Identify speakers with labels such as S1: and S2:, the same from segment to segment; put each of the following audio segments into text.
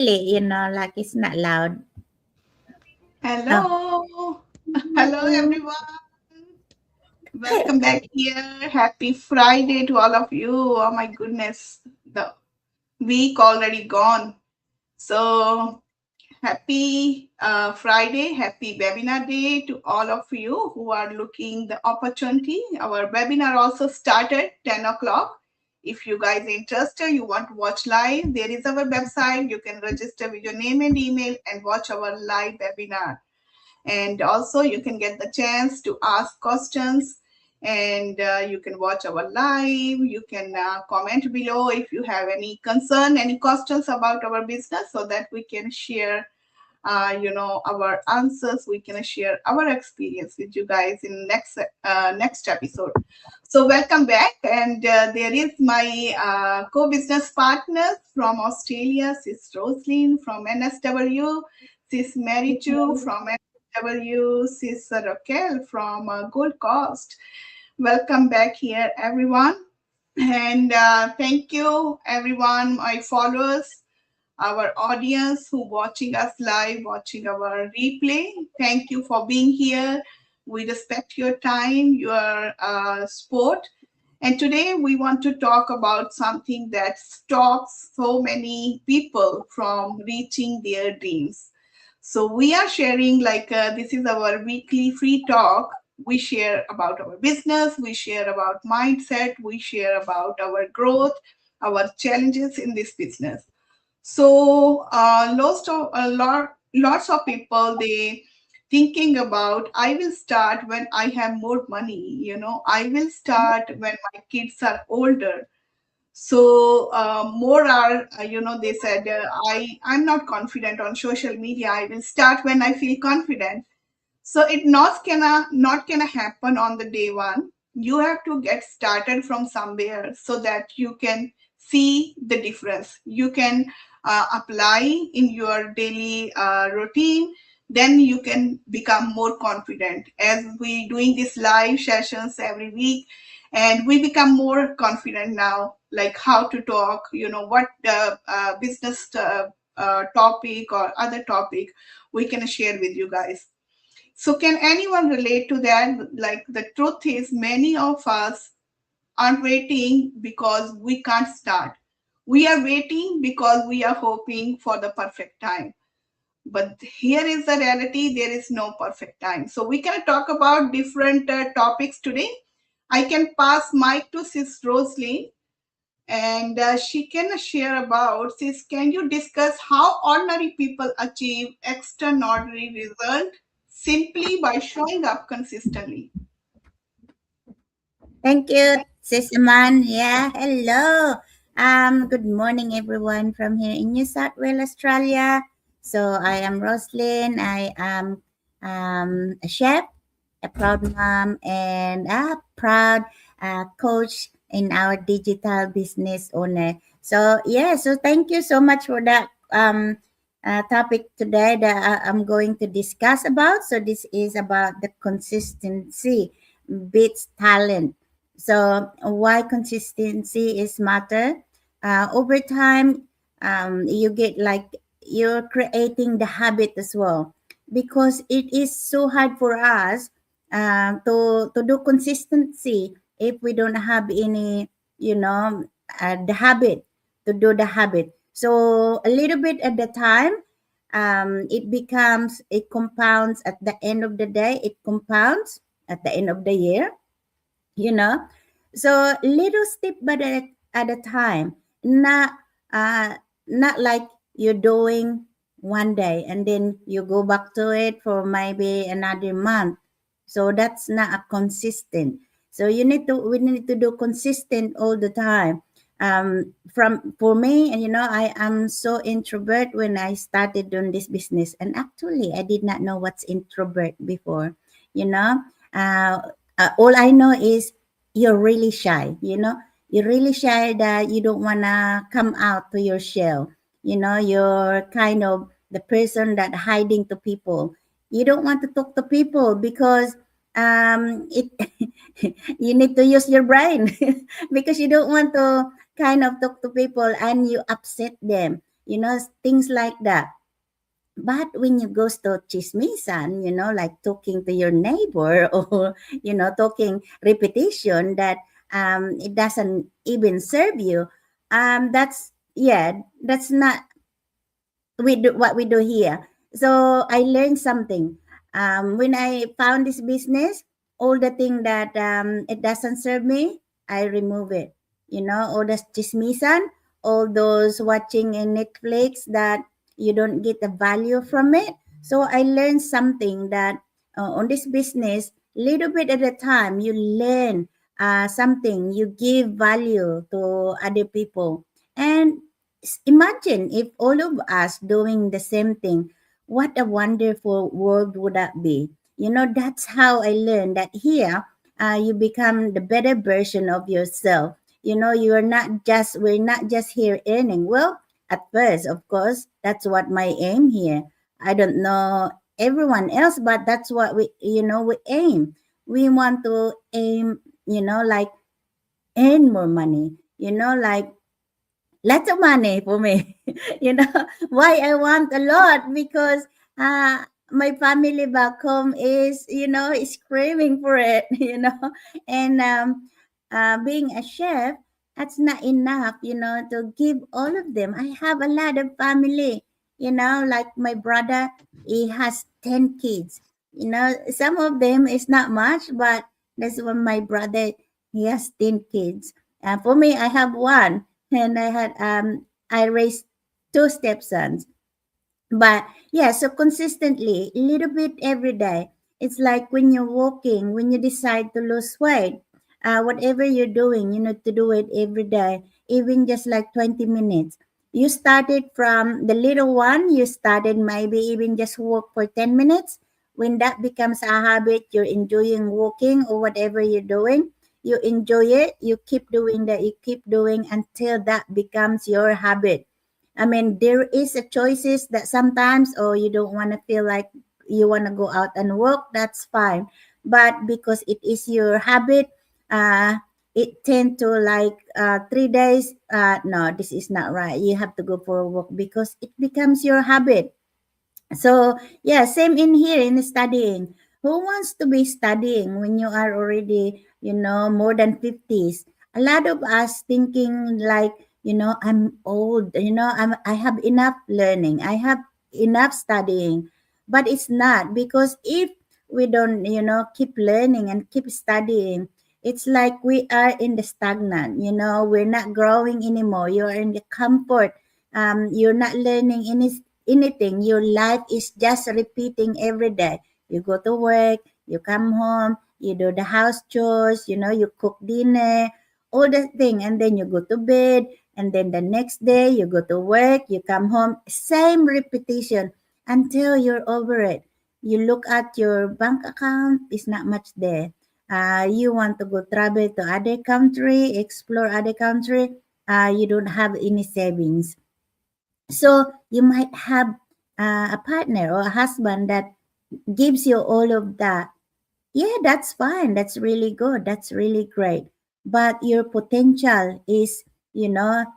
S1: Like it's not loud. Oh,
S2: Hello. Hello, everyone. Welcome back here. Happy Friday to all of you. Oh, my goodness. The week already gone. So, happy Friday. Happy webinar day to all of you who are looking the opportunity. Our webinar also started 10 o'clock. If you guys are interested, you want to watch live, there is our website. You can register with your name and email and watch our live webinar. And also you can get the chance to ask questions, and you can watch our live. You can comment below if you have any concern, any questions about our business, so that we can share our answers. We can share our experience with you guys in next episode. So welcome back, and there is my co-business partners from Australia, Sis Roslyn from NSW, Sis Mary Chu from NSW, Sis Raquel from Gold Coast. Welcome back here, everyone. And thank you, everyone, my followers, our audience who watching us live, watching our replay. Thank you for being here. We respect your time, your support. And today we want to talk about something that stops so many people from reaching their dreams. So we are sharing, this is our weekly free talk. We share about our business, we share about mindset, we share about our growth, our challenges in this business. So lots of people, they thinking about, I will start when I have more money. I will start when my kids are older. So more are they said, I'm not confident on social media. I will start when I feel confident. So it not gonna happen on the day one. You have to get started from somewhere so that you can see the difference. You can apply in your daily routine. Then you can become more confident. As we doing these live sessions every week, and we become more confident now, like how to talk. What business topic or other topic we can share with you guys. So, can anyone relate to that? Like, the truth is, many of us aren't waiting because we can't start. We are waiting because we are hoping for the perfect time. But here is the reality, there is no perfect time. So, we can talk about different topics today. I can pass mic to Sis Rosalie, and she can share about. Sis, can you discuss how ordinary people achieve extraordinary result simply by showing up consistently?
S1: thank you, Sis Aman. Yeah, hello. Good morning, everyone from here in New South Wales, Australia. So I am Roslyn. I am a chef, a proud mom, and a proud coach in our digital business owner. So yeah, so thank you so much for that topic today that I'm going to discuss about. So this is about the consistency beats talent. So why consistency is matter? Over time, you get like you're creating the habit as well, because it is so hard for us to do consistency if we don't have any, the habit to do the habit. So a little bit at the time, it becomes, it compounds at the end of the day. It compounds at the end of the year, you know so little step by at a time, not uh not like you're doing one day and then you go back to it for maybe another month. So that's not a consistent. So we need to do consistent all the time. From For me, and I am so introvert when I started doing this business, and actually I did not know what's introvert before. you know uh, all I know is you're really shy. You're really shy, that you don't want to come out to your shell. You're kind of the person that hiding to people. You don't want to talk to people because it you need to use your brain because you don't want to kind of talk to people and you upset them. things like that. But when you go to chismisan, like talking to your neighbor or, talking repetition that it doesn't even serve you, that's not we do what we do here. So I learned something. When I found this business, all the thing that it doesn't serve me, I remove it. All the chismisan, all those watching in Netflix that you don't get the value from it. So I learned something that on this business, little bit at a time, you learn something, you give value to other people. And imagine if all of us doing the same thing, what a wonderful world would that be? That's how I learned that here you become the better version of yourself. We're not just here earning. Well, at first, of course, that's what my aim here. I don't know everyone else, but that's what we aim. We want to aim, like earn more money, like lots of money for me. you know why I want a lot? Because my family back home is craving for it. And being a chef, that's not enough, to give all of them. I have a lot of family, like my brother, he has 10 kids. Some of them is not much, but that's when my brother, he has 10 kids. For me, I have one, and I raised two stepsons. But yeah, so consistently, a little bit every day. It's like when you're walking, when you decide to lose weight, whatever you're doing, you need to do it every day, even just like 20 minutes. You started from the little one, you started maybe even just walk for 10 minutes. When that becomes a habit, you're enjoying walking or whatever you're doing, you enjoy it, you keep doing that, you keep doing until that becomes your habit. I mean, there is a choices that sometimes, oh, you don't want to feel like you want to go out and walk. That's fine, but because it is your habit, uh, it tend to like 3 days. No, this is not right. You have to go for a walk because it becomes your habit. So yeah, same in here in studying. Who wants to be studying when you are already, more than 50s? A lot of us thinking like, I'm old, I have enough learning, I have enough studying. But it's not, because if we don't, keep learning and keep studying, it's like we are in the stagnant, we're not growing anymore. You're in the comfort. You're not learning anything. Your life is just repeating every day. You go to work, you come home, you do the house chores, you cook dinner, all the thing, and then you go to bed, and then the next day you go to work, you come home, same repetition until you're over it. You look at your bank account, it's not much there. You want to go travel to other country, explore other country, you don't have any savings. So you might have a partner or a husband that gives you all of that. Yeah, that's fine. That's really good. That's really great. But your potential is not,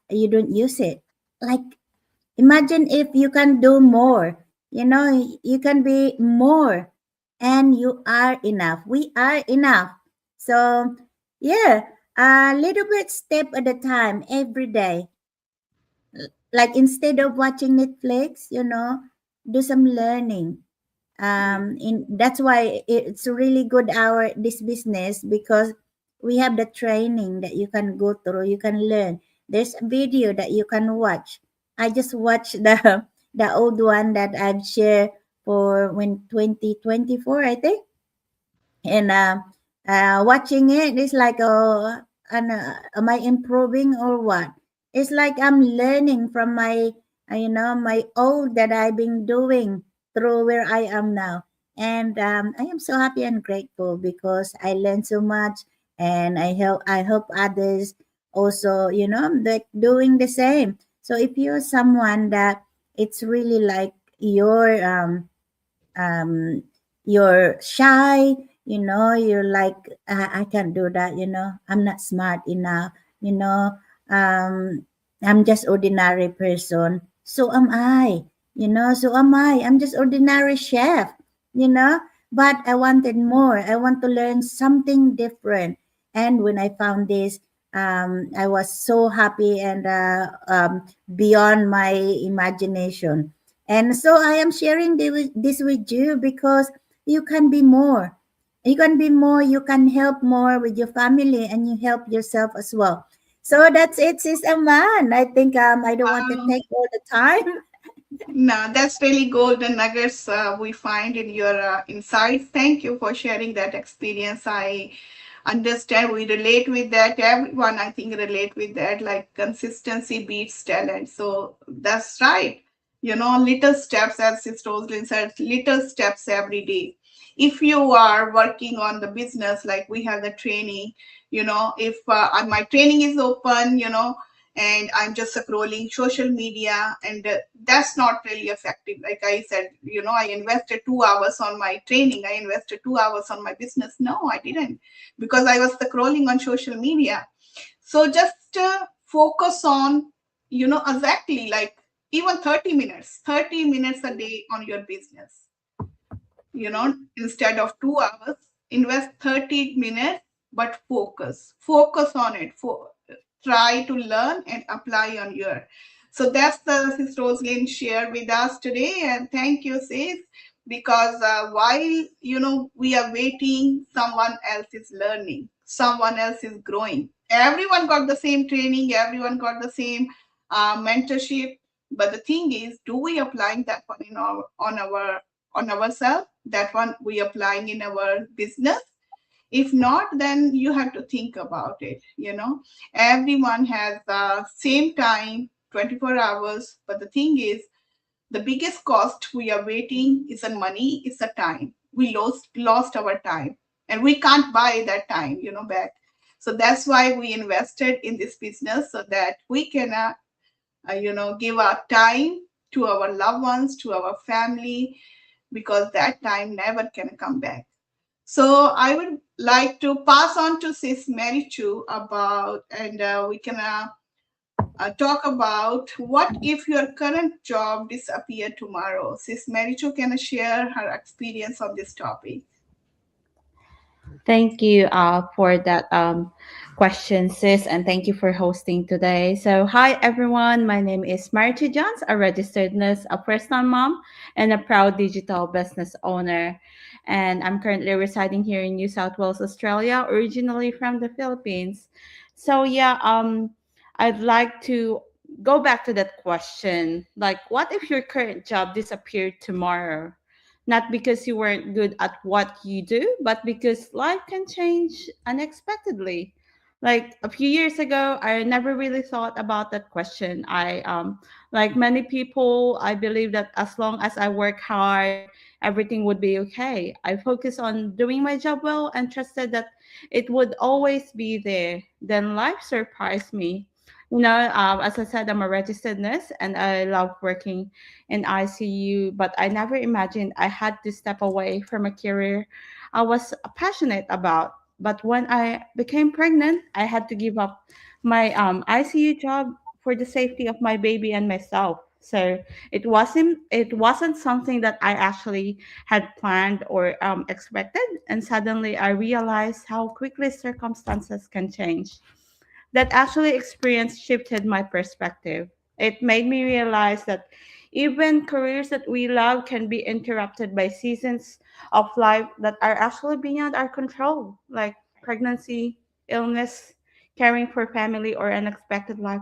S1: you don't use it. Like, imagine if you can do more, you can be more, and you are enough. We are enough. So, yeah, a little bit step at a time every day. Like instead of watching Netflix, do some learning. In That's why it's really good our this business, because we have the training that you can go through, you can learn. There's a video that you can watch. I just watched the old one that I've shared for when 2024, I think. And watching it is like, oh, and am I improving or what? It's like I'm learning from my old that I've been doing through where I am now. And I am so happy and grateful because I learned so much, and I help others also, like doing the same. So if you're someone that it's really like your um you're shy, you're like, I can't do that, I'm not smart enough, you know um I'm just ordinary person. So am I. So am I. I'm just ordinary chef, you know. But I wanted more. I want to learn something different. And when I found this, I was so happy and beyond my imagination. And so I am sharing this with you because you can be more. You can be more. You can help more with your family and you help yourself as well. So that's it, sis Aman. I think I don't want to
S2: Wow.
S1: take all the time.
S2: No, that's really golden nuggets we find in your insights. Thank you for sharing that experience. I understand we relate with that. Everyone, I think, relate with that. Like consistency beats talent. So that's right. Little steps, as Sister Roslyn said, little steps every day. If you are working on the business, like we have the training, if my training is open, and I'm just scrolling social media, and that's not really effective. Like I said, I invested 2 hours on my training, I invested 2 hours on my business. No, I didn't, because I was scrolling on social media. So just focus on, exactly, like even 30 minutes a day on your business. Instead of 2 hours, invest 30 minutes, but focus on it. Try to learn and apply on your. So that's the Sis Roslyn share with us today, and thank you, sis, because while we are waiting, someone else is learning, someone else is growing. Everyone got the same training, everyone got the same mentorship, but the thing is, do we applying that one on ourselves? That one we applying in our business? If not, then you have to think about it. Everyone has the same time, 24 hours, but the thing is, the biggest cost we are waiting isn't money, it's the time. We lost our time, and we can't buy that time back. So that's why we invested in this business, so that we can give our time to our loved ones, to our family, because that time never can come back. So I would like to pass on to Sis Mary Chu about, and we can talk about what if your current job disappear tomorrow. Sis Mary Chu can share her experience on this topic.
S3: Thank you for that question, sis, and thank you for hosting today. So, hi everyone. My name is Marty Jones, a registered nurse, a first-time mom, and a proud digital business owner. And I'm currently residing here in New South Wales, Australia, originally from the Philippines. So, yeah, I'd like to go back to that question. Like, what if your current job disappeared tomorrow? Not because you weren't good at what you do, but because life can change unexpectedly. Like a few years ago, I never really thought about that question. Like many people, I believe that as long as I work hard, everything would be okay. I focused on doing my job well and trusted that it would always be there. Then life surprised me. As I said, I'm a registered nurse and I love working in ICU, but I never imagined I had to step away from a career I was passionate about. But when I became pregnant, I had to give up my ICU job for the safety of my baby and myself. So it wasn't something that I actually had planned or expected, and suddenly I realized how quickly circumstances can change. That actually experience shifted my perspective. It made me realize that even careers that we love can be interrupted by seasons of life that are actually beyond our control, like pregnancy, illness, caring for family, or unexpected life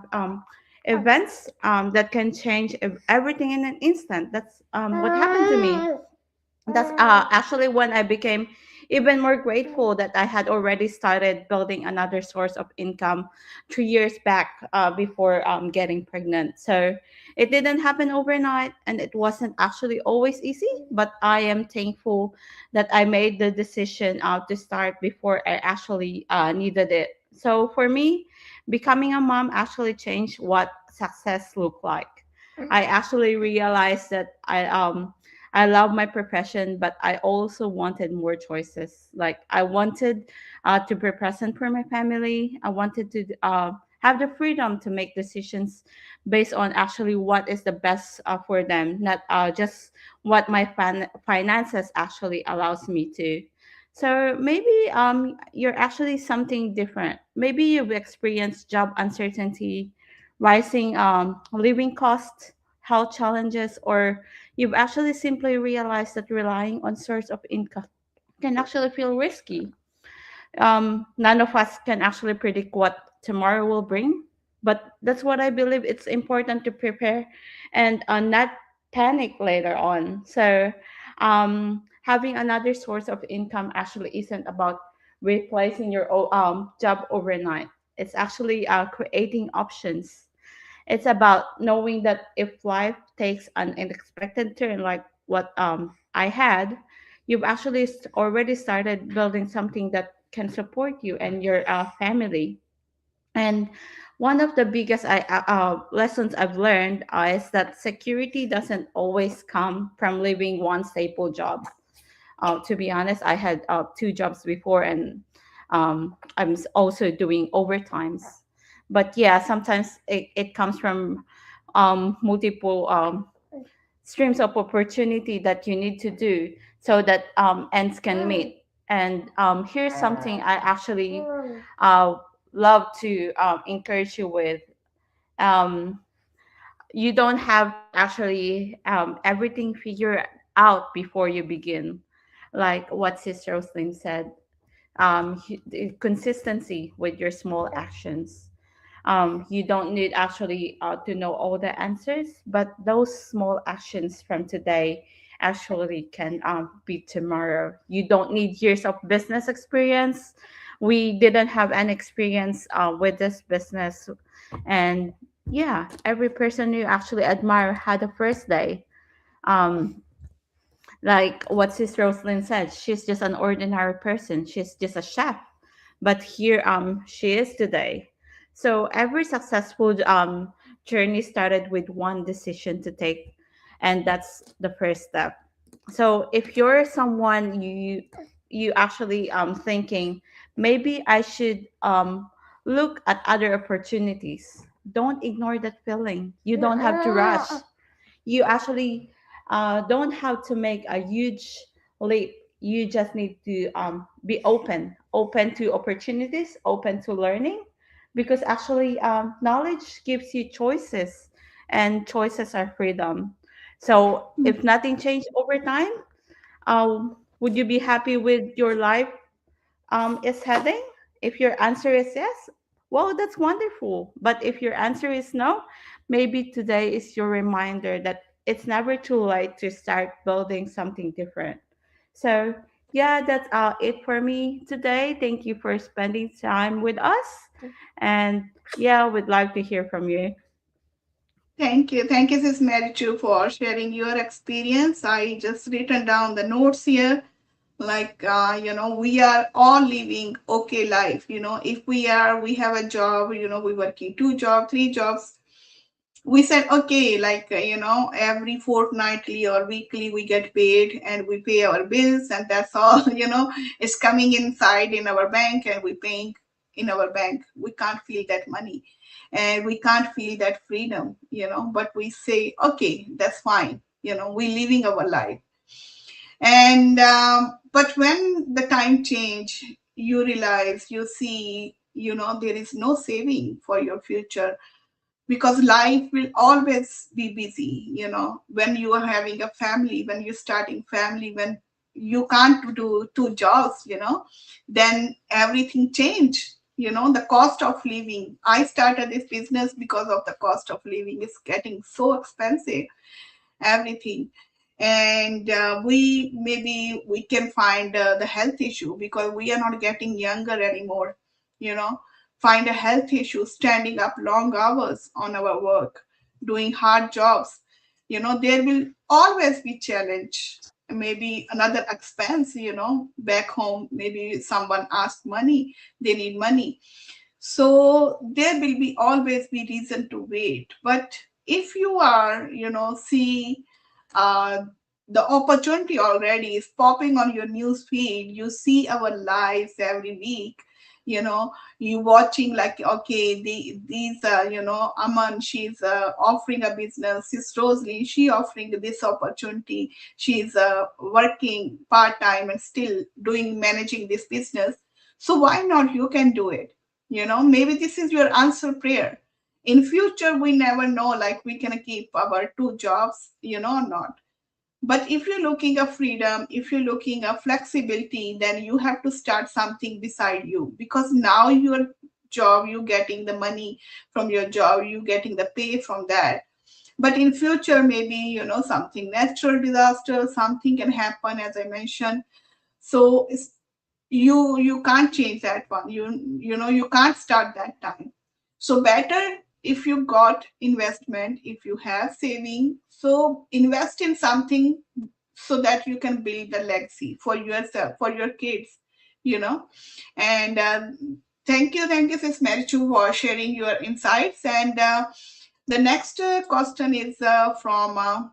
S3: events that can change everything in an instant. That's what happened to me. That's actually when I became even more grateful that I had already started building another source of income 3 years back before getting pregnant. So it didn't happen overnight and it wasn't actually always easy, but I am thankful that I made the decision to start before I actually needed it. So for me, becoming a mom actually changed what success looked like. I actually realized that I love my profession, but I also wanted more choices. Like I wanted to be present for my family. I wanted to have the freedom to make decisions based on actually what is the best for them, not just what my finances actually allows me to. So maybe you're actually something different. Maybe you've experienced job uncertainty, rising living costs, health challenges, or you've actually simply realized that relying on source of income can actually feel risky. None of us can actually predict what tomorrow will bring, but that's what I believe. It's important to prepare and not panic later on. So having another source of income actually isn't about replacing your job overnight. It's actually creating options. It's about knowing that if life takes an unexpected turn, like what I had, you've actually already started building something that can support you and your family. And one of the biggest lessons I've learned is that security doesn't always come from leaving one staple job. To be honest, I had two jobs before, and also doing overtimes. But yeah, sometimes it comes from multiple streams of opportunity that you need to do so that ends can meet. And here's something I actually uh, love to encourage you with. Um, you don't have to actually everything figure out before you begin, like what Sister Rosalind said. The consistency with your small actions. You don't need actually to know all the answers, but those small actions from today actually can be tomorrow. You don't need years of business experience. We didn't have any experience with this business, and yeah, every person you actually admire had a first day. Um, like what Sister Rosalind said, she's just an ordinary person. She's just a chef, but here she is today. So every successful journey started with one decision to take, and that's the first step. So if you're someone you actually thinking maybe I should look at other opportunities, don't ignore that feeling. You don't have to rush. You actually don't have to make a huge leap. You just need to be open to opportunities, open to learning, because actually knowledge gives you choices, and choices are freedom. So if nothing changed over time, would you be happy with your life is heading? If your answer is yes, well, that's wonderful. But if your answer is no, maybe today is your reminder that it's never too late to start building something different. So, yeah, that's it for me today. Thank you for spending time with us. And yeah, we'd like to hear from you.
S2: Thank you. Thank you, Sis Mary Chu, for sharing your experience. I just written down the notes here. Like, we are all living okay life. If we have a job, we working two jobs, three jobs. We said, okay, like, every fortnightly or weekly we get paid and we pay our bills and that's all, it's coming inside in our bank and we paying in our bank. We can't feel that money and we can't feel that freedom, but we say, okay, that's fine. We living our life. And, but when the time change, you realize, you see, there is no saving for your future because life will always be busy, when you are having a family, when you're starting family, when you can't do two jobs, then everything change. The cost of living, I started this business because of the cost of living is getting so expensive, everything. And we maybe we can find the health issue because we are not getting younger anymore, you know find a health issue standing up long hours on our work, doing hard jobs. There will always be challenge, maybe another expense, back home, maybe someone asks money, they need money. So there will be always be reason to wait. But if you are, see uh, the opportunity already is popping on your news feed, you see our lives every week, You watching like, okay, these Aman, she's offering a business. Sis Rosalie, she offering this opportunity. She's working part-time and still doing managing this business. So why not you can do it? Maybe this is your answer prayer. In future we never know, like we can keep our two jobs, or not. But if you're looking at freedom, if you're looking at flexibility, then you have to start something beside you, because now your job, you getting the money from your job, you getting the pay from that. But in future, maybe something natural disaster, something can happen, as I mentioned. So you can't change that one. You can't start that time. So better if you got investment, if you have saving, so invest in something so that you can build a legacy for yourself, for your kids, you know. And thank you, Sis Marichu, for sharing your insights. And the next question is from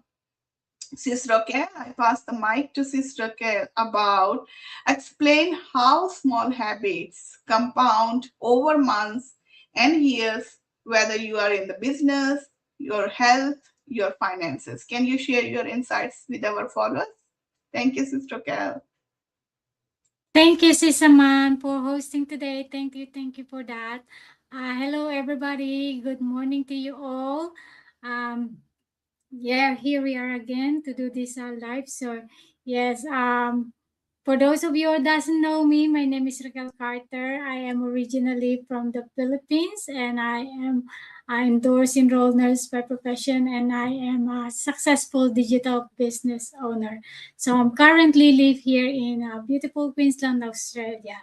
S2: Sis Raquel. I pass the mic to Sis Raquel about explain how small habits compound over months and years, whether you are in the business, your health, your finances. Can you share your insights with our followers? Thank you, Sis Raquel.
S4: Thank you, Sisaman, for hosting today. Thank you for that. Hello, everybody. Good morning to you all. Yeah, here we are again to do this live. So, yes, for those of you who doesn't know me, my name is Raquel Carter. I am originally from the Philippines, and I am an endorsed enrolled nurse by profession, and I am a successful digital business owner. So I'm currently live here in beautiful Queensland, Australia.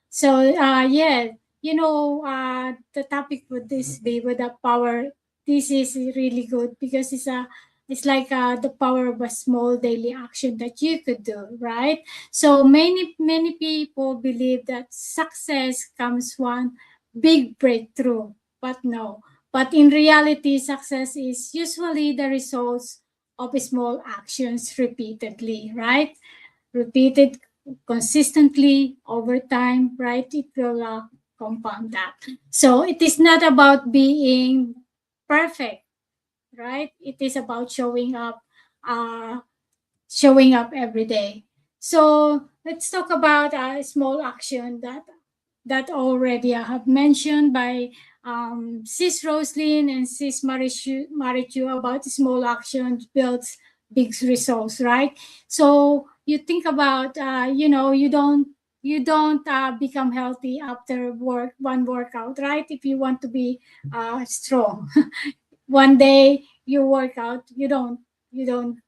S4: So yeah, the topic would this be with the power. This is really good because it's like the power of a small daily action that you could do, right? So many people believe that success comes one big breakthrough, but no. But in reality, success is usually the results of small actions repeatedly, right? Repeated consistently over time, right? It will compound that. So it is not about being perfect, right? It is about showing up every day. So let's talk about a small action that already I have mentioned by Sis Roslyn and Sis Marichu about small actions builds big results, right? So you think about, you don't become healthy after one workout, right? If you want to be strong, one day you work out, you don't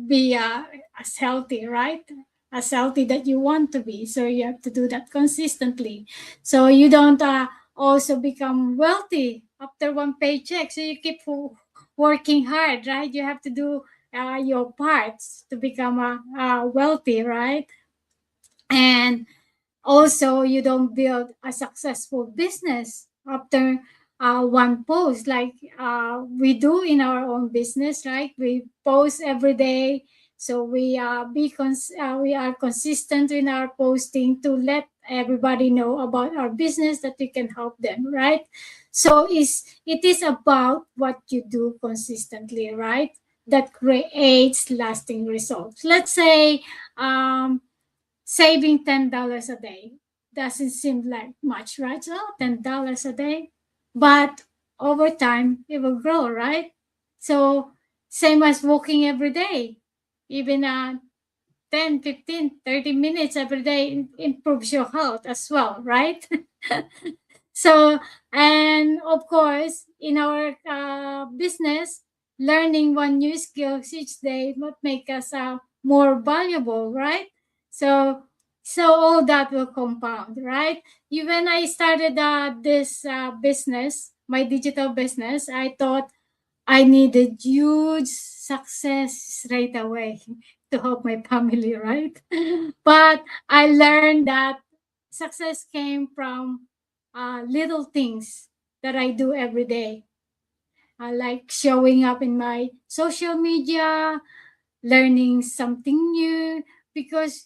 S4: be as healthy, right? As healthy that you want to be. So you have to do that consistently. So you don't also become wealthy after one paycheck. So you keep working hard, right? You have to do your parts to become wealthy, right? And also you don't build a successful business after one post like we do in our own business, right? We post every day, so we are consistent in our posting to let everybody know about our business that we can help them, right? So it is about what you do consistently, right? That creates lasting results. Let's say saving $10 a day doesn't seem like much, right? So $10 a day, but over time it will grow, right? So same as walking every day, even 10, 15, 30 minutes every day improves your health as well, right? So, and of course, in our business, learning one new skill each day would make us more valuable, right? So, so all that will compound, right? When I started this business, my digital business, I thought I needed huge success right away to help my family, right? But I learned that success came from little things that I do every day, like showing up in my social media, learning something new, because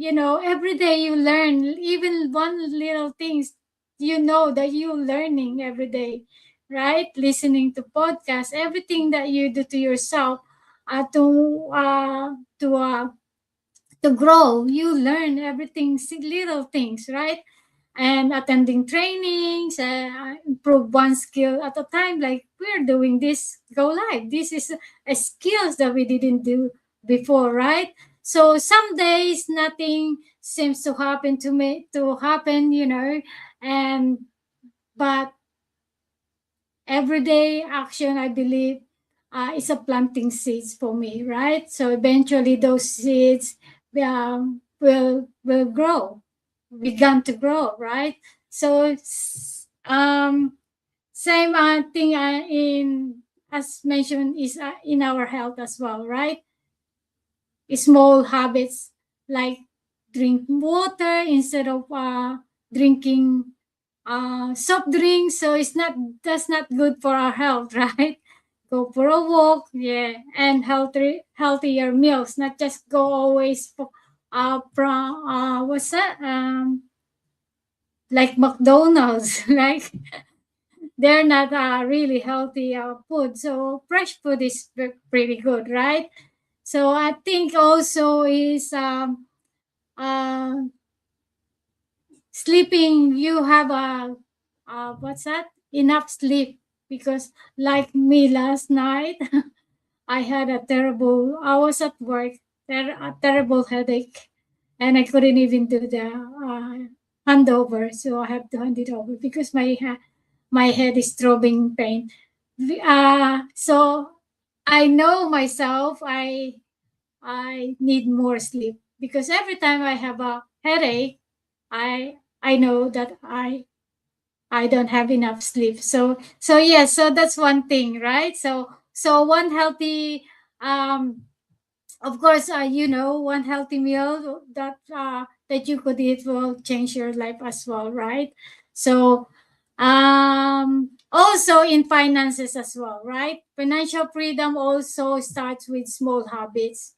S4: every day you learn, even one little things, that you're learning every day, right? Listening to podcasts, everything that you do to yourself, uh, to uh, to uh, to grow, you learn everything, little things, right? And attending trainings, improve one skill at a time, like we're doing this go live. This is a skills that we didn't do before, right? So some days nothing seems to happen to me to happen, and but everyday action, I believe, is a planting seeds for me, right? So eventually those seeds will grow, began to grow, right? So same thing in as mentioned is in our health as well, right? Small habits like drink water instead of drinking soft drinks. So that's not good for our health, right? Go for a walk, yeah, and healthier meals, not just go always for from what's that, like McDonald's. Like they're not really healthy food. So fresh food is pretty good, right? So I think also is uh, sleeping. You have a what's that? Enough sleep, because like me last night, I had a terrible. I was at work, a terrible headache, and I couldn't even do the handover. So I have to hand it over because my head is throbbing pain. So I know myself. I need more sleep, because every time I have a headache, I know that I don't have enough sleep. So yes, so that's one thing, right? So one healthy, of course, one healthy meal that you could eat will change your life as well, right? So also in finances as well, right? Financial freedom also starts with small habits.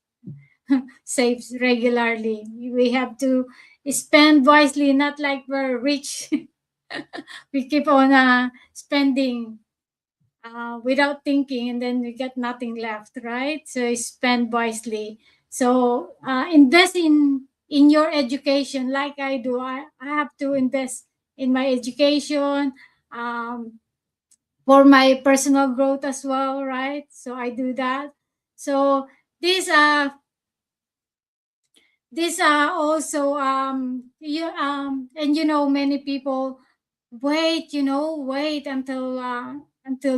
S4: Saves regularly. We have to spend wisely, not like we're rich. We keep on spending without thinking, and then we get nothing left, right? So spend wisely. So invest in your education, like I do. I have to invest in my education, for my personal growth as well, right? So I do that. So these are also and many people wait until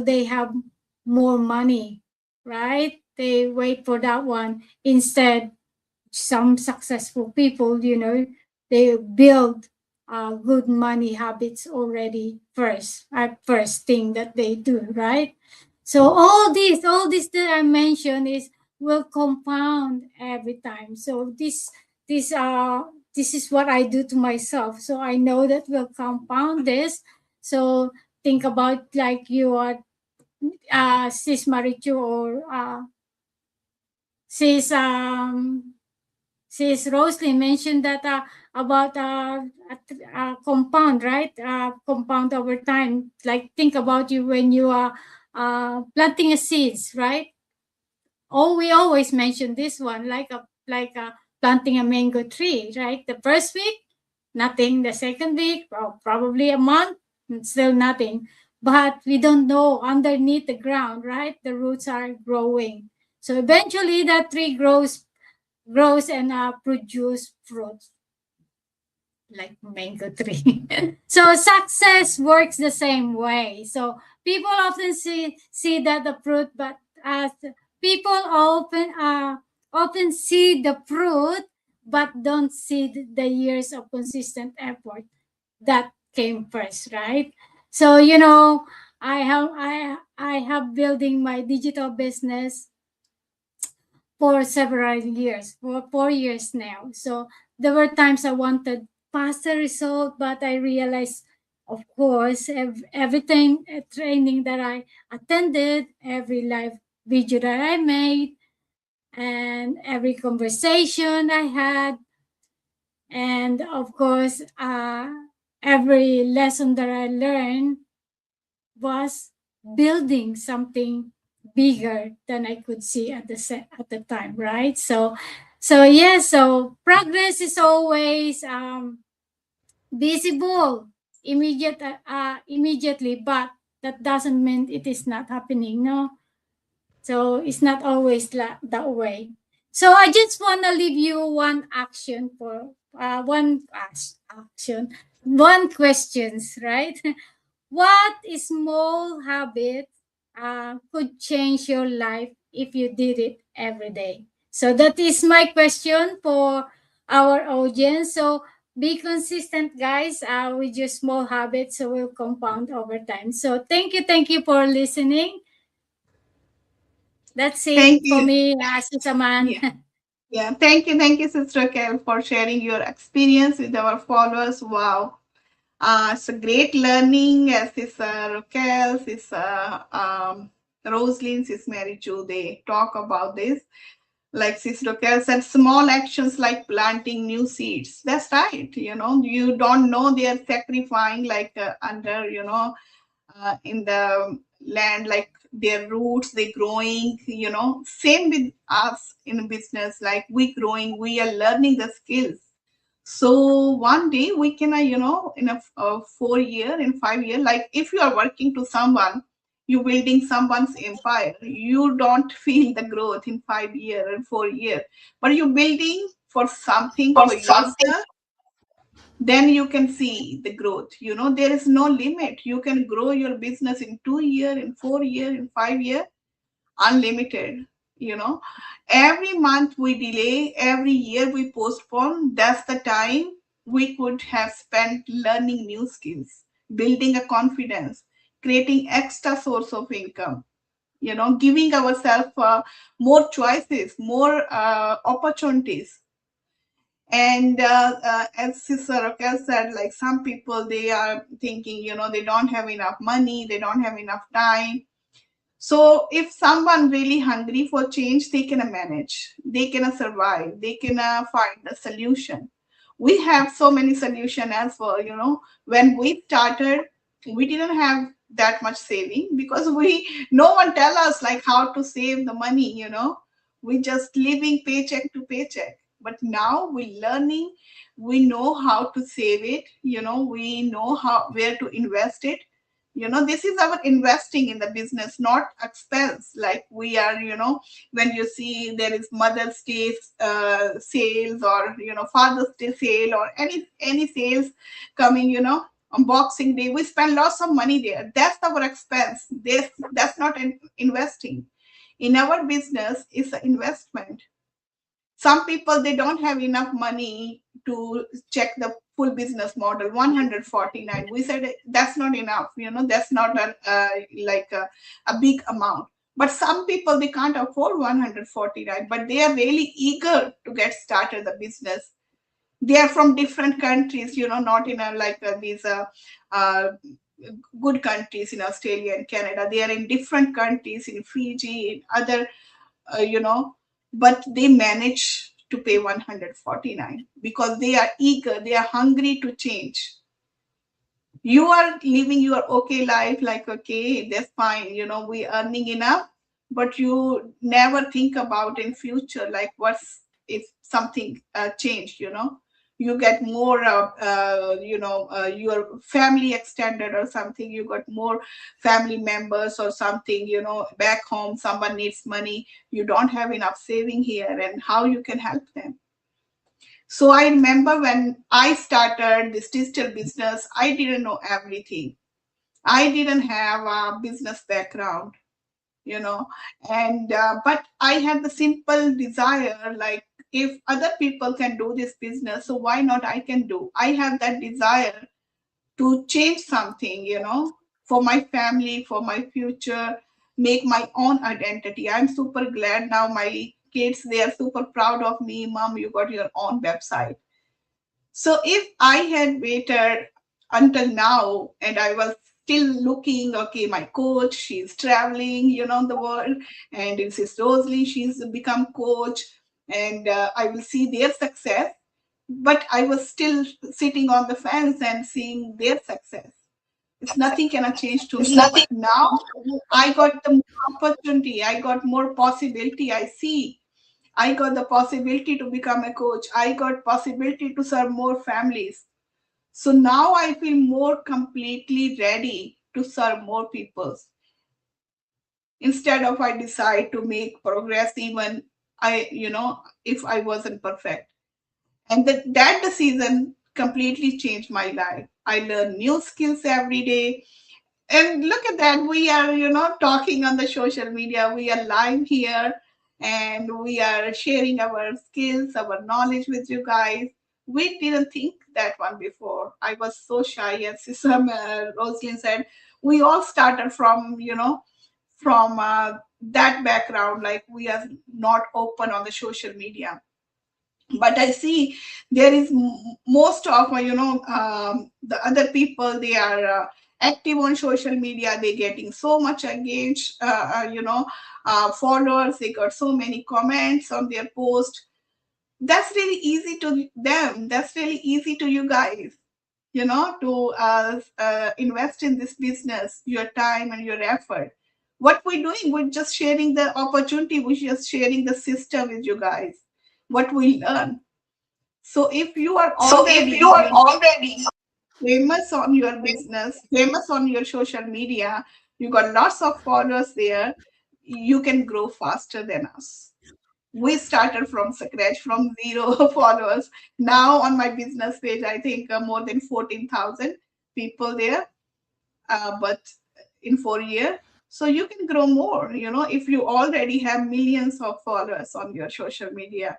S4: they have more money, right? They wait for that one. Instead, some successful people, they build good money habits already first thing that they do, right? So all this that I mentioned is will compound every time. So this this is what I do to myself, so I know that will compound this. So think about, like, you are sis Marichu, or sis sis Roslyn mentioned that about compound, right? Compound over time. Like, think about you when you are planting a seeds, right? Oh, we always mention this one, like planting a mango tree, right? The first week, nothing. The second week, well, probably a month, still nothing. But we don't know underneath the ground, right? The roots are growing. So eventually, that tree grows and produce fruit, like mango tree. So success works the same way. So people often see that the fruit, but as people often see the fruit, but don't see the years of consistent effort that came first, right? So I have building my digital business for several years, for 4 years now. So there were times I wanted faster result, but I realized, of course, everything, training that I attended, every live video that I made, and every conversation I had, And of course, every lesson that I learned was building something bigger than I could see at at the time, right? So yes, so progress is always visible immediately, but that doesn't mean it is not happening, no. So it's not always that way. So I just want to leave you one action for action, one questions, right? What small habit could change your life if you did it every day? So that is my question for our audience. So be consistent, guys, with your small habits, so will compound over time. So thank you for listening. That's it
S2: Thank
S4: for
S2: you.
S4: me, Susaman.
S2: Yeah. Yeah, thank you, Sister Kel, for sharing your experience with our followers. Wow, it's a great learning. As Sister Raquel, Sister Rosaline, Sister Mary Jo, they talk about this. Like Sister Raquel said, small actions like planting new seeds. That's right. You don't know they are sacrificing like under, in the land, like their roots they growing, same with us in business, like we growing, we are learning the skills. So one day we can in a 4 year, in 5 year, like if you are working to someone, you building someone's empire, you don't feel the growth in 5 year and 4 year, but you building for something
S3: For
S2: for
S3: something.
S2: yourself, then you can see the growth. There is no limit. You can grow your business in 2 year, in 4 year, in 5 year, unlimited. you know every month we delay, every year we postpone. That's the time we could have spent learning new skills, building a confidence, creating extra source of income, giving ourselves more choices, more opportunities. And as Sister Raquel said, like some people, they are thinking, they don't have enough money, they don't have enough time. So if someone really hungry for change, they can manage, they can survive, they can find a solution. We have so many solutions as well. When we started, we didn't have that much saving because no one tell us like how to save the money. We just living paycheck to paycheck. But now we learning, we know how to save it. We know how where to invest it. This is our investing in the business, not expense. Like we are, when you see there is Mother's Day sales, or Father's Day sale, or any sales coming, on Boxing Day, we spend lots of money there. That's our expense. That's not investing. In our business, it's an investment. Some people, they don't have enough money to check the full business model. 149, we said that's not enough. That's not a big amount. But some people, they can't afford 149, but they are really eager to get started the business. They are from different countries, not in these good countries in Australia and Canada. They are in different countries, in Fiji, in other, but they manage to pay 149 because they are eager, they are hungry to change. You are living your okay life, like, okay, that's fine, we earning enough, but you never think about in future, like what's if something changed. You get more your family extended or something, you got more family members or something, back home someone needs money, you don't have enough saving here, and how you can help them. So I remember when I started this digital business, I didn't know everything. I didn't have a business background, and but I had the simple desire, like if other people can do this business, so why not I can do? I have that desire to change something, for my family, for my future, make my own identity. I'm super glad now my kids, they are super proud of me. Mom, you got your own website. So if I had waited until now and I was still looking, okay, my coach, she's traveling, the world, and this is Rosalie, she's become coach, and I will see their success. but I was still sitting on the fence and seeing their success. It's nothing cannot change to me. But now I got the opportunity, I got more possibility. I got the possibility to become a coach. I got possibility to serve more families. So now I feel more completely ready to serve more people. Instead of I decide to make progress, even if I wasn't perfect. And that decision completely changed my life. I learn new skills every day. And look at that, we are, talking on the social media. We are live here and we are sharing our skills, our knowledge with you guys. We didn't think that one before. I was so shy, as Rosalind said. We all started from, from that background, like we are not open on the social media. But I see there is most of the other people, they are active on social media. They're getting so much engaged, followers. They got so many comments on their post. That's really easy to them. That's really easy to you guys, to invest in this business, your time and your effort. What we're doing, we're just sharing the opportunity. We're just sharing the system with you guys, what we learn. So if you are already famous on your business, famous on your social media, you got lots of followers there, you can grow faster than us. We started from scratch, from zero followers. Now on my business page, I think more than 14,000 people there, but in 4 years. So you can grow more, if you already have millions of followers on your social media,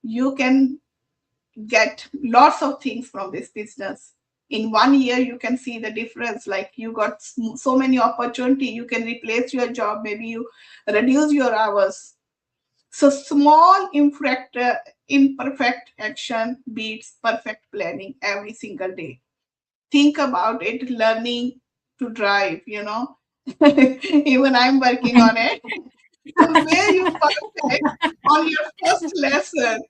S2: you can get lots of things from this business. In 1 year you can see the difference. Like you got so many opportunity, you can replace your job, maybe you reduce your hours. So small imperfect action beats perfect planning every single day. Think about it. Learning to drive, even I'm working on it. Where you perfect on your first lesson.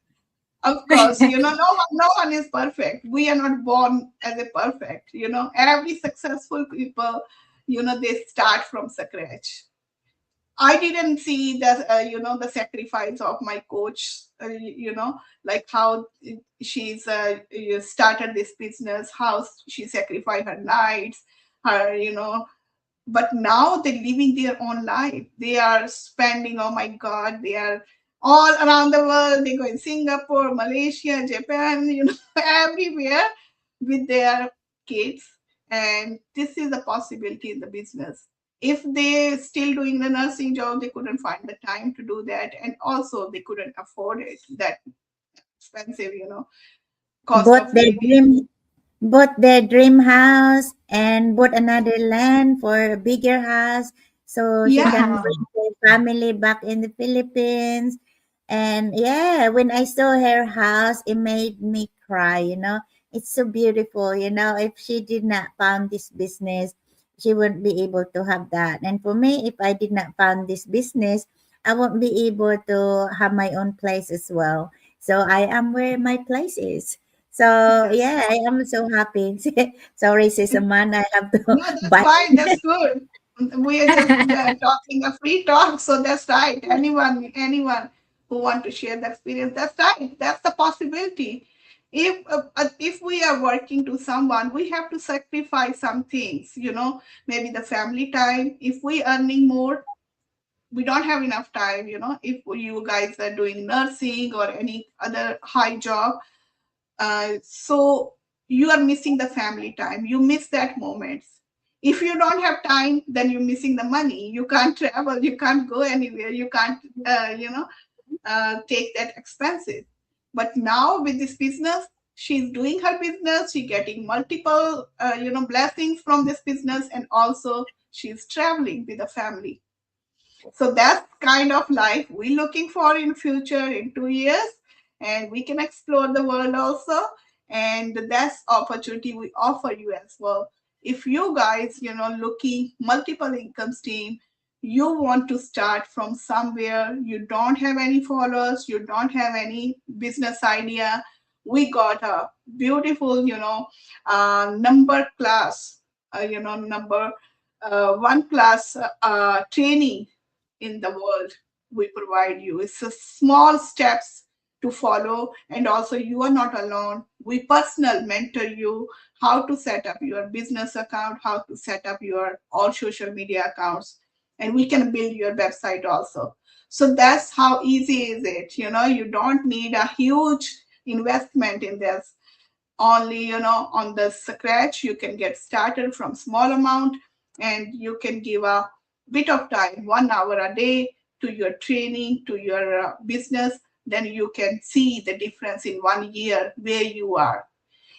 S2: Of course, no one is perfect. We are not born as a perfect, every successful people, they start from scratch. I didn't see the sacrifice of my coach, like how she's started this business, how she sacrificed her nights, her, but now they're living their own life. They are spending, oh my God, they are all around the world. They go in Singapore, Malaysia, Japan, everywhere with their kids. And this is a possibility in the business. If they still doing the nursing job, they couldn't find the time to do that. And also they couldn't afford it, that expensive, cost
S1: Bought
S2: of
S1: their
S2: living.
S1: dream house and bought another land for a bigger house so she can
S2: Yeah.
S1: bring her family back in the Philippines. And yeah, when I saw her house, it made me cry. It's so beautiful. If she did not found this business, she wouldn't be able to have that. And for me, if I did not found this business, I won't be able to have my own place as well. So I am where my place is. So
S2: Yes.
S1: yeah, I am so happy. Sorry, sis man, I have to
S2: No, that's
S1: buy.
S2: fine. That's good. We are just talking a free talk, so that's right. Anyone who want to share the experience, that's right. That's the possibility. If we are working to someone, we have to sacrifice some things. Maybe the family time. If we earning more, we don't have enough time. If you guys are doing nursing or any other high job, so you are missing the family time. You miss that moments. If you don't have time, then you're missing the money. You can't travel. You can't go anywhere. You can't, take that expenses. But now with this business, she's doing her business. She's getting multiple, blessings from this business, and also she's traveling with the family. So that's kind of life we're looking for in future in 2 years, and we can explore the world also. And that's opportunity we offer you as well. If you guys, looking multiple income stream, you want to start from somewhere, you don't have any followers, you don't have any business idea, we got a beautiful, number class, number one class training in the world we provide you. It's a small steps to follow, and also you are not alone. We personal mentor you how to set up your business account, how to set up your all social media accounts, and we can build your website also. So that's how easy is it. You don't need a huge investment in this. Only, on the scratch, you can get started from small amount, and you can give a bit of time, 1 hour a day, to your training, to your business. Then you can see the difference in 1 year where you are.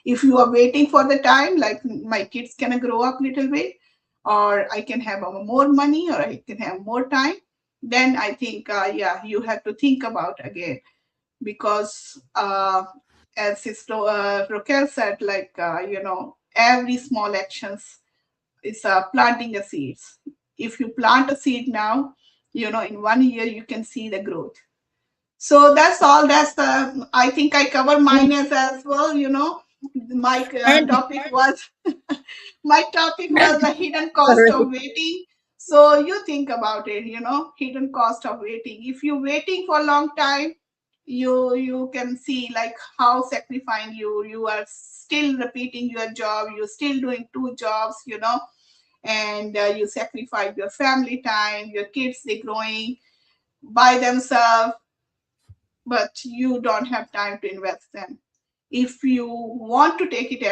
S2: If you are waiting for the time, like my kids can grow up little bit, or I can have more money, or I can have more time, then I think, yeah, you have to think about again. Because as Sister Raquel said, like, every small actions is planting a seeds. If you plant a seed now, in 1 year you can see the growth. So that's all. That's the. I think I cover mine as well. My
S1: And
S2: topic was my topic was the hidden cost
S1: sorry.
S2: of waiting. So you think about it. Hidden cost of waiting. If you're waiting for a long time, you can see like how sacrificing you are still repeating your job. You're still doing two jobs. And you sacrifice your family time. Your kids they growing by themselves, but you don't have time to invest them. If you want to take it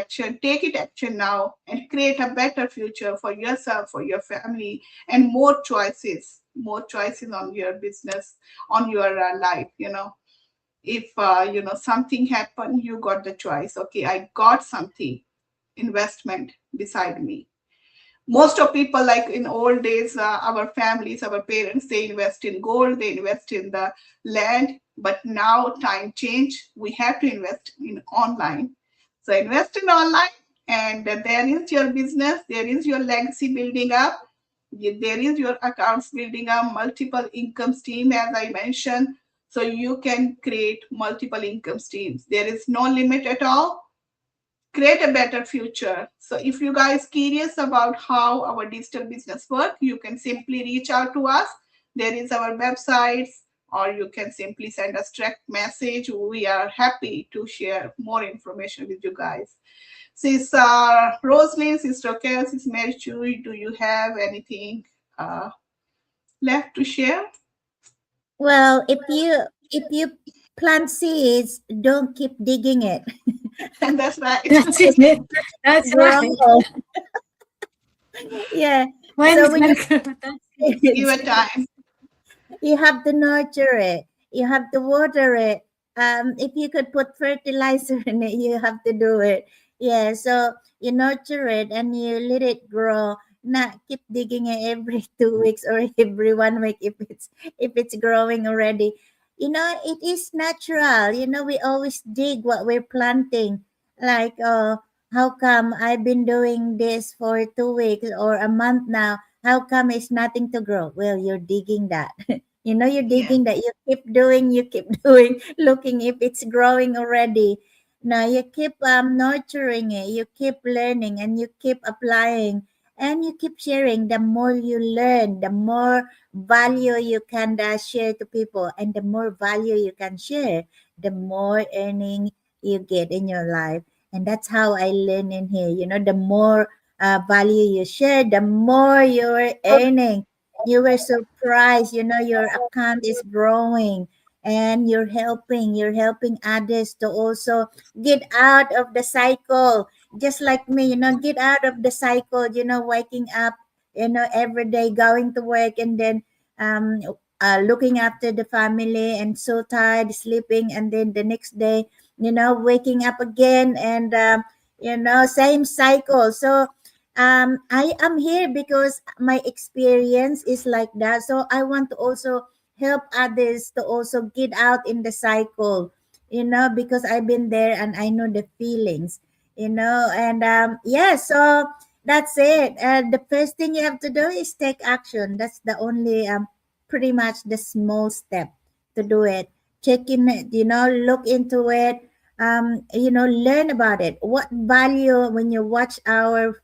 S2: action now and create a better future for yourself, for your family, and more choices on your business, on your life. If something happened, you got the choice. Okay, I got something investment beside me. Most of people, like in old days, our families, our parents, they invest in gold, they invest in the land. But now time change, we have to invest in online. So invest in online, and there is your business, there is your legacy building up, there is your accounts building up, multiple income stream, as I mentioned. So you can create multiple income streams. There is no limit at all. Create a better future. So if you guys curious about how our digital business work, you can simply reach out to us. There is our websites, or you can simply send us direct message. We are happy to share more information with you guys. Sister Roslyn, Sister Raquel, Sister Mary Chewy, do you have anything left to share?
S1: Well, if you plant seeds, don't keep digging it.
S2: And that's right.
S4: That's it. That's
S1: Grow.
S4: right.
S1: Yeah.
S4: When
S1: So
S4: it's
S1: when
S4: gonna
S1: you
S4: grow? That's
S2: Give it time.
S1: you have to nurture it, you have to water it. If you could put fertilizer in it, you have to do it. Yeah, so you nurture it and you let it grow, not keep digging it every 2 weeks or every 1 week if it's growing already. It is natural. We always dig what we're planting. Like, how come I've been doing this for 2 weeks or a month now? How come it's nothing to grow? Well, you're digging that. You're
S2: Yes.
S1: digging that. You keep doing, looking if it's growing already. Now you keep nurturing it, you keep learning, and you keep applying, and you keep sharing. The more you learn, the more value you can share to people, and the more value you can share, the more earning you get in your life. And that's how I learn in here. The more value you share, the more you're earning. You were surprised, your account is growing, and you're helping others to also get out of the cycle, just like me. Get out of the cycle, waking up, every day, going to work, and then um looking after the family, and so tired, sleeping, and then the next day, waking up again, and same cycle. So I am here because my experience is like that. So I want to also help others to also get out in the cycle, because I've been there and I know the feelings, and yeah, so that's it. The first thing you have to do is take action. That's the only pretty much the small step to do it. Check in it, look into it. learn about it. What value when you watch our,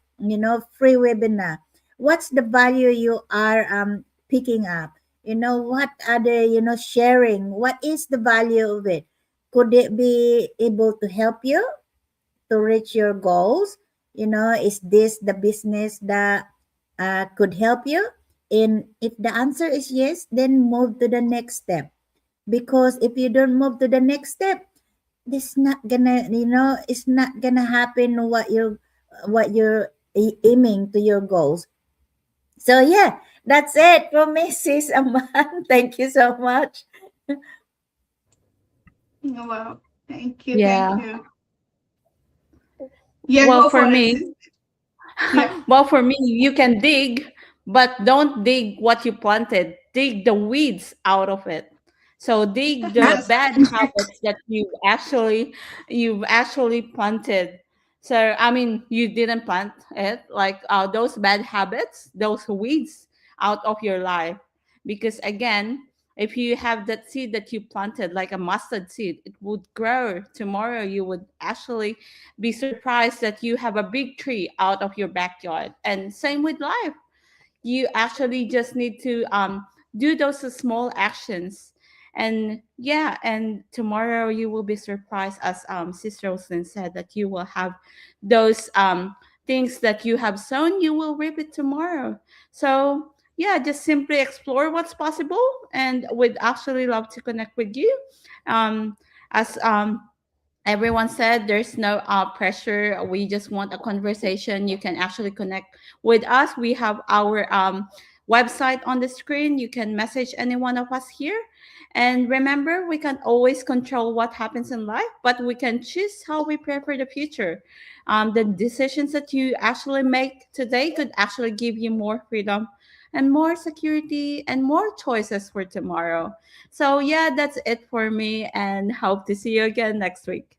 S1: free webinar? What's the value you are picking up? What are they, sharing? What is the value of it? Could it be able to help you to reach your goals? Is this the business that could help you? And if the answer is yes, then move to the next step. Because if you don't move to the next step, this not gonna, it's not gonna happen what you're aiming to your goals. So yeah, that's it from me, sis Aman. Thank you so much.
S2: Wow. Thank you. Thank
S3: Yeah.
S2: you. Yeah,
S3: Well,
S2: go
S3: for
S2: for it,
S3: me,
S2: sis. Yeah.
S3: well, for me, you can dig, but don't dig what you planted. Dig the weeds out of it. So dig the
S2: Yes.
S3: bad habits that you've actually planted. So I mean, you didn't plant it, like those bad habits, those weeds out of your life, because again, if you have that seed that you planted, like a mustard seed, it would grow. Tomorrow, you would actually be surprised that you have a big tree out of your backyard. And same with life. You actually just need to do those small actions. And yeah, and tomorrow you will be surprised, as Sister Roslyn said, that you will have those things that you have sown, you will reap it tomorrow. So yeah, just simply explore what's possible, and we'd actually love to connect with you. As everyone said, there's no pressure. We just want a conversation. You can actually connect with us. We have our website on the screen. You can message any one of us here. And remember, we can always control what happens in life, but we can choose how we prepare for the future. The decisions that you actually make today could actually give you more freedom and more security and more choices for tomorrow. So yeah, that's it for me, and hope to see you again next week.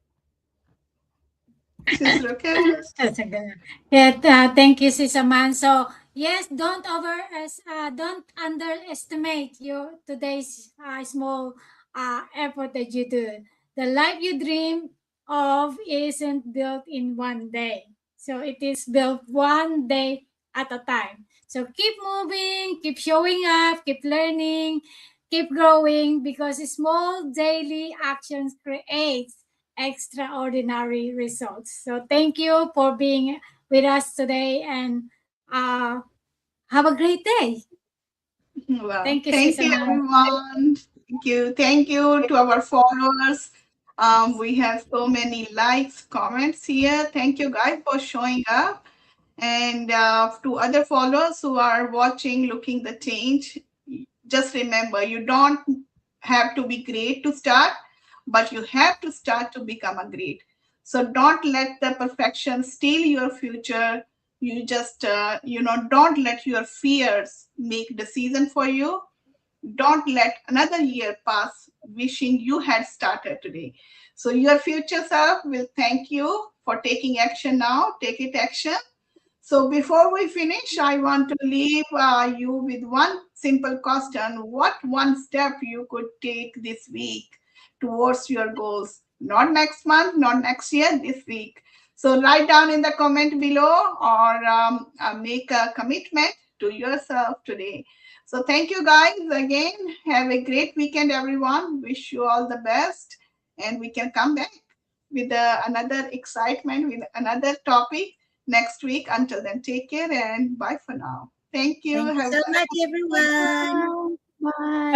S2: Sis Raquel.
S4: That's a good. Yeah, thank you, Sis Aman. So yes, don't underestimate your today's small effort that you do. The life you dream of isn't built in one day. So it is built one day at a time. So keep moving, keep showing up, keep learning, keep growing, because small daily actions creates extraordinary results. So thank you for being with us today, and uh, have a great day.
S2: Wow.
S4: Thank you,
S2: Thank you,
S4: Susaman.
S2: everyone. Thank you. Thank you to our followers. We have so many likes, comments here. Thank you, guys, for showing up. And to other followers who are watching, looking the change, just remember, you don't have to be great to start, but you have to start to become a great. So don't let the perfection steal your future. You just don't let your fears make decision for you. Don't let another year pass wishing you had started today. So your future self will thank you for taking action now. Take it action. So before we finish, I want to leave you with one simple question. What one step you could take this week towards your goals? Not next month, not next year, this week. So write down in the comment below, or make a commitment to yourself today. So thank you guys again. Have a great weekend, everyone. Wish you all the best. And we can come back with another excitement, with another topic next week. Until then, take care and bye for now. Thank you.
S1: Thank you
S2: Have
S1: so
S2: a
S1: much, everyone.
S3: Bye.